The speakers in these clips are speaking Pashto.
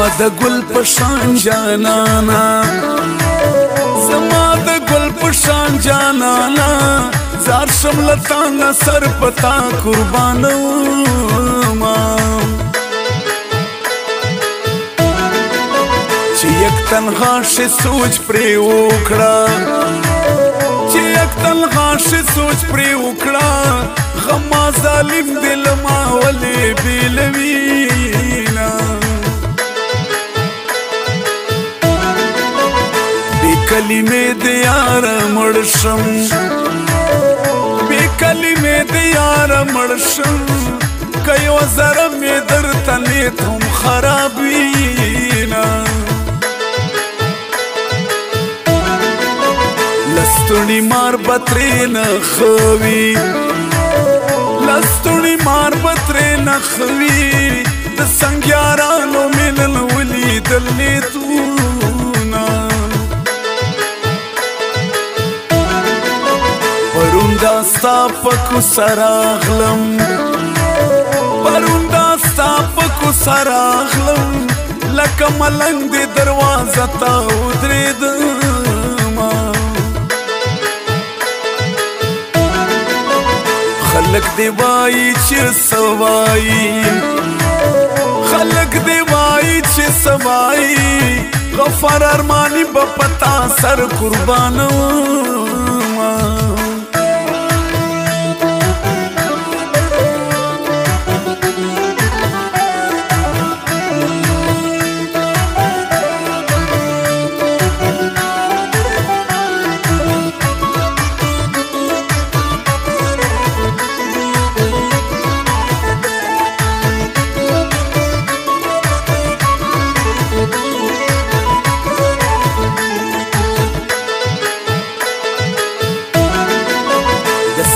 زما د ګل په شان جانانا زما د ګل په شان جانانا زار شملتانا سر پتا قربانو ما چې یک تنها شي سوچ پرې وکړه چې یک تنها شي سوچ پرې وکړه غما ظالم دل ما ولې بیلوینا بی کلمې د یار مړ شم بی کلمې د یار مړ شم که یو ذره مې درته نیت هم خراب وینا لستوڼي مار به ترې نه ښه وي لستوڼي مار به ترې نه ښه وي د سنګیارانو مې نن ولیدل نیتونه پرون دا ستا په کوڅه راغلم پرون دا ستا په کوڅه راغلم لکه ملنګ د دروازه ته ودرېدمه خلق دی وای چې سوای خلق دی وای چې سوای غفار ارمانی په پتا سر قربانو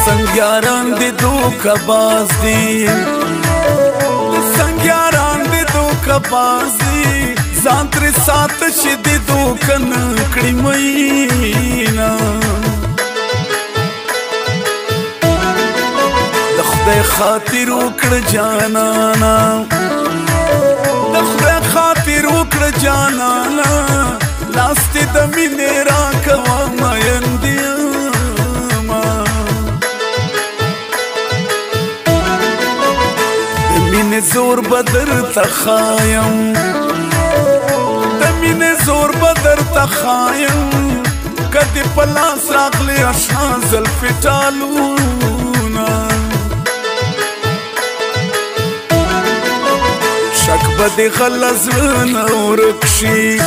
سنگیاران دی دوکا باز دی سنگیاران دی دوکا باز دی ځان ترې ساته چې دی دوکه نه کړي مینا د خدای خاطر وکړه جانانا د خدای خاطر وکړه جانانا لاس دې د مینې راکوه مین مینه زور بدر تخایم د مینه زور بدر تخایم کدی پلاس راغلی اشنا زلفی ټالونا شک بدی خلص نورکشی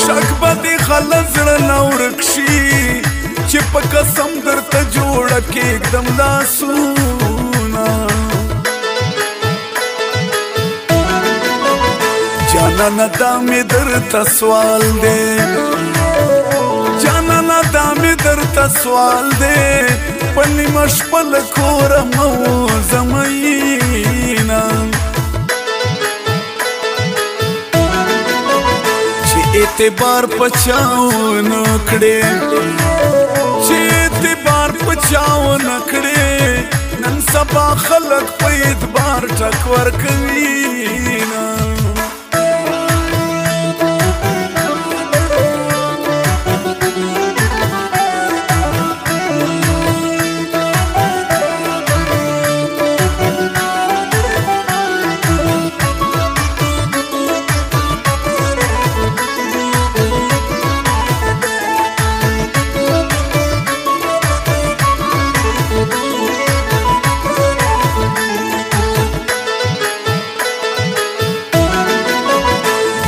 شک بدی خلص نورکشی چې په قسم درته جوړه کې एकदम لاسونا جانانا دا می درتا سوال دے جانانا دا می درتا سوال دے پنی مشپل کورم او زمینہ چی اعتبار پچاو نکڑے چی اعتبار پچاو نکڑے نن سبا خلق پا اعتبار ٹکور کوینا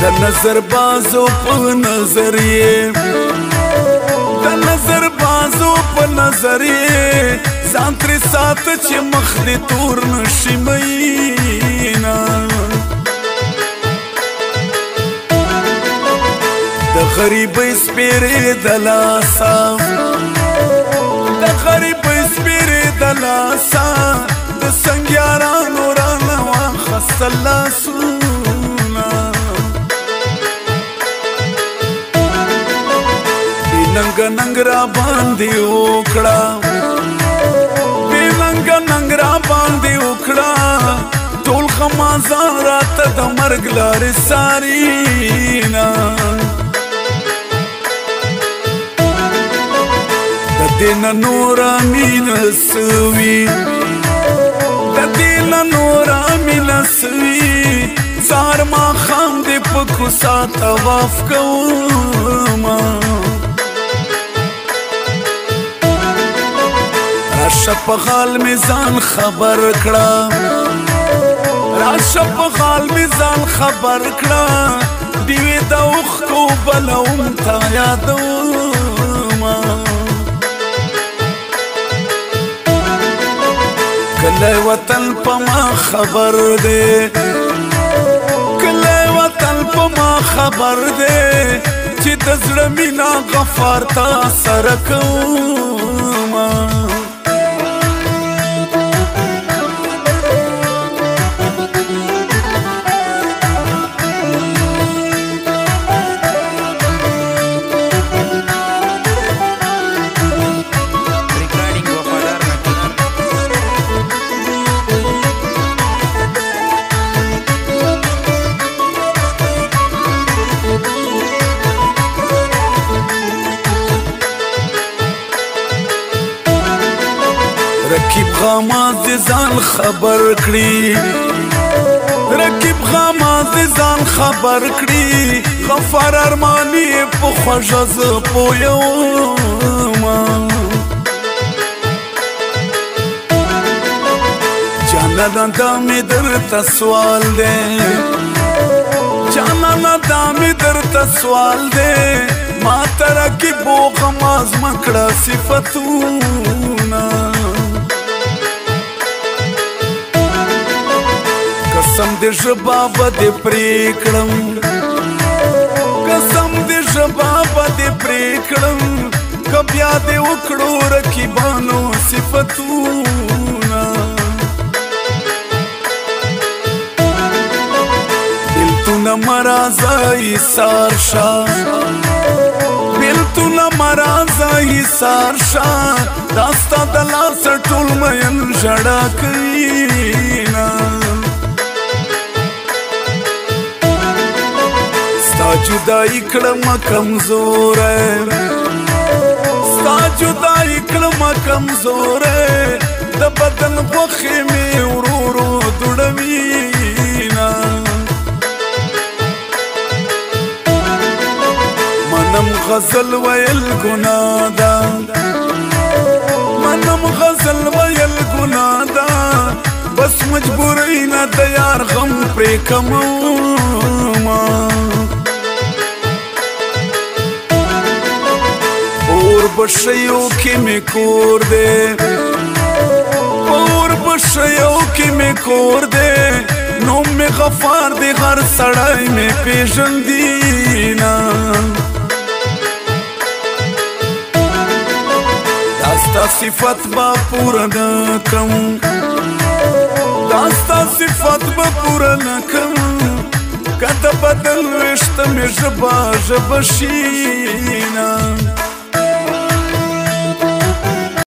د نظر بازو په نظریه د نظر بازو په نظریه ځان ترې ساته چې مخ دې تور نشي مینا د غریبۍ سپېرې د لاسه د غریبۍ سپېرې د لاسه د سنګیارانو رانه واخسته لاسونه ننګ ننګ را باندې وکړه بې ننګ ننګ را باندې وکړه ټول خمازان راته راته د مرګ لارې سارینا د دې نه نوره مینه سوي د دې نه نوره مینه سوي سهار ماښام دې په کوڅه طواف کومه راشه په حال مې ځان خبر کړه راشه په حال مې ځان خبر کړه ډیوې د اوښکو بلوم تا یادومه کلی وطن په ما خبر دی کلی وطن په ما خبر دی چې د زړه مینا غفار تا سره کومه رکیب غاماز دې ځان خبر کړي رکیب غاماز دې ځان خبر کړي غفار ارماني په خوږه زه پویومه جانانه دا مې درته سوال دی جانانه دا مې درته سوال دی ما ته رکیب و غماز مه کړه صفتونه قسم دې ژبه به دې پرې کړم قسم دې ژبه به دې پرې کړم که بیا دې وکړو رقیبانو صفتونه بېلتونه مه راځه ایثار شه بېلتونه مه راځه ایثار شه دا ستا د لاسه ټول مین ژړا کوینه ستا جدائی کړمه کمزوره ستا جدائی کړمه کمزوره د بدن غوښې مې ورو ورو دوړوینه منم غزل ویل ګناه ده منم غزل ویل ګناه ده بس مجبورۍ نه د یار غم پرې کمومه اور بشیو کې مې کور دی اور بشیو کې مې کور دی نوم مې غفار دی هر سړی مې پېژندینه دا ستا صفت به پوره نه کړم دا ستا صفت به پوره نه کړم که د بدل ویشته مې ژبه ژبه شینه